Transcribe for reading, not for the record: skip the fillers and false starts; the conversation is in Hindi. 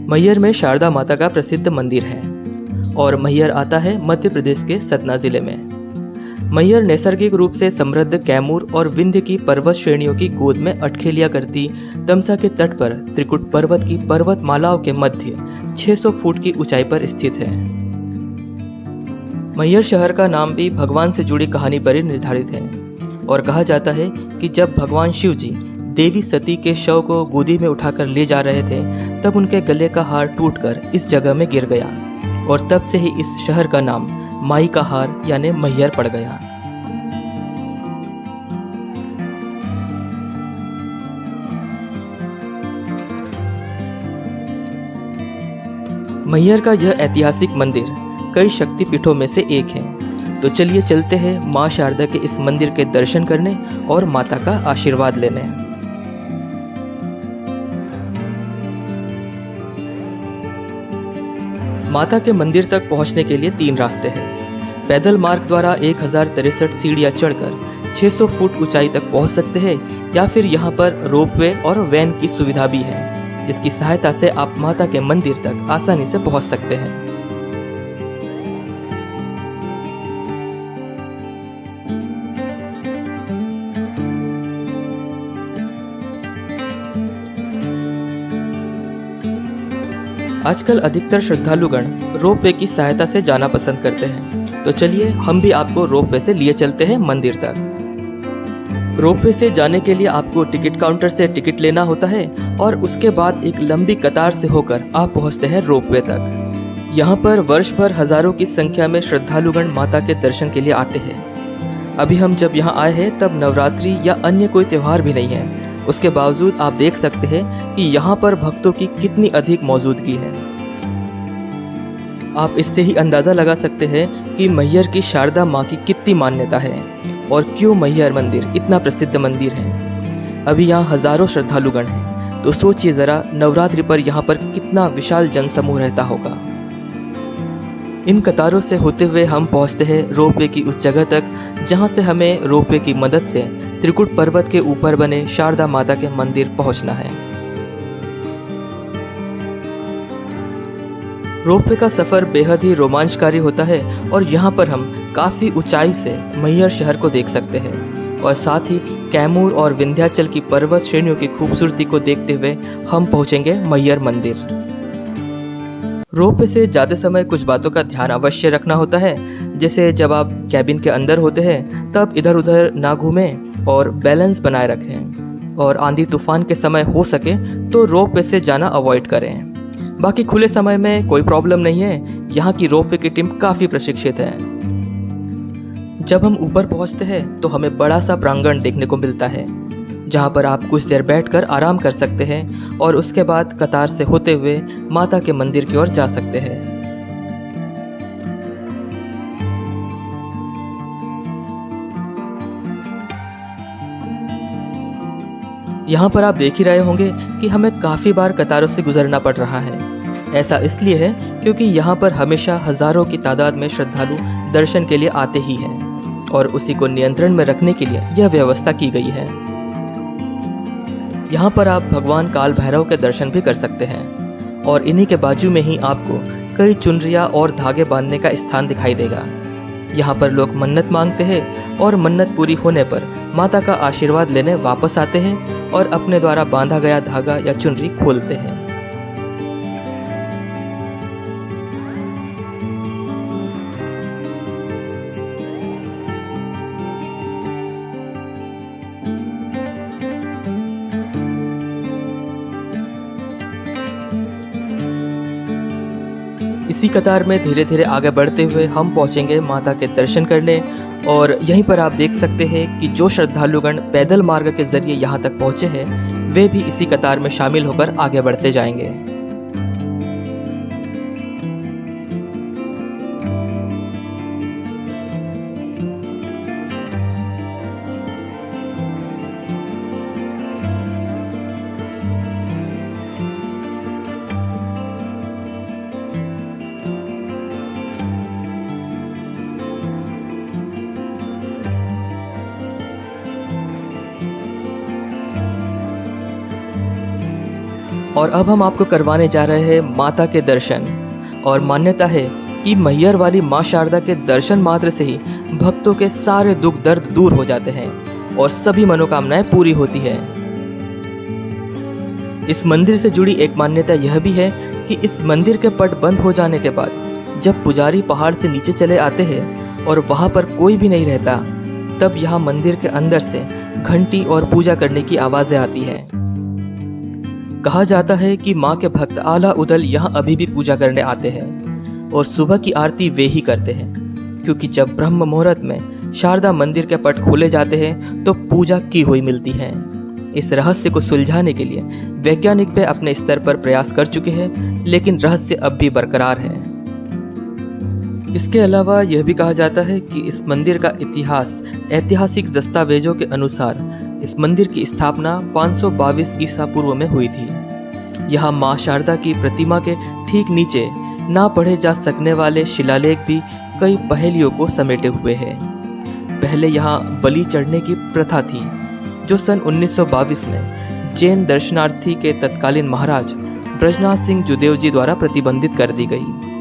मैहर में शारदा माता का प्रसिद्ध मंदिर है और मैहर आता है मध्य प्रदेश के सतना जिले में। मैहर नैसर्गिक रूप से समृद्ध कैमूर और विंध्य की पर्वत श्रेणियों की गोद में अटखेलिया करती तमसा के तट पर त्रिकुट पर्वत की पर्वतमालाओं के मध्य 600 फुट की ऊंचाई पर स्थित है। मैहर शहर का नाम भी भगवान से जुड़ी कहानी पर ही निर्धारित है और कहा जाता है कि जब भगवान शिव जी देवी सती के शव को गोदी में उठाकर ले जा रहे थे तब उनके गले का हार टूटकर इस जगह में गिर गया और तब से ही इस शहर का नाम माई का हार यानी मैहर पड़ गया। मैहर का यह ऐतिहासिक मंदिर कई शक्तिपीठों में से एक है। तो चलिए चलते हैं मां शारदा के इस मंदिर के दर्शन करने और माता का आशीर्वाद लेने। माता के मंदिर तक पहुंचने के लिए 3 रास्ते हैं। पैदल मार्ग द्वारा 1063 सीढ़ियां चढ़कर 600 फुट ऊंचाई तक पहुंच सकते हैं या फिर यहां पर रोपवे और वैन की सुविधा भी है जिसकी सहायता से आप माता के मंदिर तक आसानी से पहुंच सकते हैं। आजकल अधिकतर श्रद्धालुगण रोपवे की सहायता से जाना पसंद करते हैं, तो चलिए हम भी आपको रोपवे से लिए चलते हैं मंदिर तक। रोपवे से जाने के लिए आपको टिकट काउंटर से टिकट लेना होता है और उसके बाद एक लंबी कतार से होकर आप पहुंचते हैं रोपवे तक। यहाँ पर वर्ष भर हजारों की संख्या में श्रद्धालुगण माता के दर्शन के लिए आते हैं। अभी हम जब यहाँ आए हैं तब नवरात्रि या अन्य कोई त्योहार भी नहीं है, उसके बावजूद आप देख सकते हैं कि यहाँ पर भक्तों की कितनी अधिक मौजूदगी है। आप इससे ही अंदाजा लगा सकते हैं कि मैहर की शारदा माँ की कितनी मान्यता है और क्यों मैहर मंदिर इतना प्रसिद्ध मंदिर है। अभी यहाँ हजारों श्रद्धालुगण हैं, तो सोचिए जरा नवरात्रि पर यहाँ पर कितना विशाल जनसमूह रहता होगा। इन कतारों से होते हुए हम पहुँचते हैं रोपवे की उस जगह तक जहाँ से हमें रोपवे की मदद से त्रिकुट पर्वत के ऊपर बने शारदा माता के मंदिर पहुँचना है। रोपवे का सफ़र बेहद ही रोमांचकारी होता है और यहाँ पर हम काफ़ी ऊंचाई से मैहर शहर को देख सकते हैं और साथ ही कैमूर और विंध्याचल की पर्वत श्रेणियों की खूबसूरती को देखते हुए हम पहुँचेंगे मैहर मंदिर। रोपवे से जाते समय कुछ बातों का ध्यान अवश्य रखना होता है, जैसे जब आप कैबिन के अंदर होते हैं तब इधर उधर ना घूमें और बैलेंस बनाए रखें और आंधी तूफान के समय हो सके तो रोपवे से जाना अवॉइड करें। बाकी खुले समय में कोई प्रॉब्लम नहीं है, यहाँ की रोपवे की टीम काफ़ी प्रशिक्षित है। जब हम ऊपर पहुँचते हैं तो हमें बड़ा सा प्रांगण देखने को मिलता है जहाँ पर आप कुछ देर बैठकर आराम कर सकते हैं और उसके बाद कतार से होते हुए माता के मंदिर की ओर जा सकते हैं। यहाँ पर आप देख ही रहे होंगे कि हमें काफ़ी बार कतारों से गुजरना पड़ रहा है। ऐसा इसलिए है क्योंकि यहाँ पर हमेशा हजारों की तादाद में श्रद्धालु दर्शन के लिए आते ही हैं और उसी को नियंत्रण में रखने के लिए यह व्यवस्था की गई है। यहाँ पर आप भगवान काल भैरव के दर्शन भी कर सकते हैं और इन्हीं के बाजू में ही आपको कई चुनरिया और धागे बांधने का स्थान दिखाई देगा। यहाँ पर लोग मन्नत मांगते हैं और मन्नत पूरी होने पर माता का आशीर्वाद लेने वापस आते हैं और अपने द्वारा बांधा गया धागा या चुनरी खोलते हैं। इसी कतार में धीरे धीरे आगे बढ़ते हुए हम पहुंचेंगे माता के दर्शन करने और यहीं पर आप देख सकते हैं कि जो श्रद्धालुगण पैदल मार्ग के जरिए यहाँ तक पहुँचे हैं वे भी इसी कतार में शामिल होकर आगे बढ़ते जाएंगे। और अब हम आपको करवाने जा रहे हैं माता के दर्शन। और मान्यता है कि मैहर वाली माँ शारदा के दर्शन मात्र से ही भक्तों के सारे दुख दर्द दूर हो जाते हैं और सभी मनोकामनाएं पूरी होती है। इस मंदिर से जुड़ी एक मान्यता यह भी है कि इस मंदिर के पट बंद हो जाने के बाद जब पुजारी पहाड़ से नीचे चले आते हैं और वहां पर कोई भी नहीं रहता, तब यहाँ मंदिर के अंदर से घंटी और पूजा करने की आवाजें आती हैं। कहा जाता है कि माँ के भक्त आला उदल यहाँ अभी भी पूजा करने आते हैं और सुबह की आरती वे ही करते हैं, क्योंकि जब ब्रह्म मुहूर्त में शारदा मंदिर के पट खोले जाते हैं तो पूजा की हुई मिलती है। इस रहस्य को सुलझाने के लिए वैज्ञानिक भी अपने स्तर पर प्रयास कर चुके हैं, लेकिन रहस्य अब भी बरकरार है। इसके अलावा यह भी कहा जाता है कि इस मंदिर का इतिहास ऐतिहासिक दस्तावेजों के अनुसार इस मंदिर की स्थापना 522 ईसा पूर्व में हुई थी। यहाँ माँ शारदा की प्रतिमा के ठीक नीचे ना पढ़े जा सकने वाले शिलालेख भी कई पहेलियों को समेटे हुए हैं। पहले यहाँ बलि चढ़ने की प्रथा थी, जो सन 1922 में जैन दर्शनार्थी के तत्कालीन महाराज ब्रजनाथ सिंह जुदेव जी द्वारा प्रतिबंधित कर दी गई।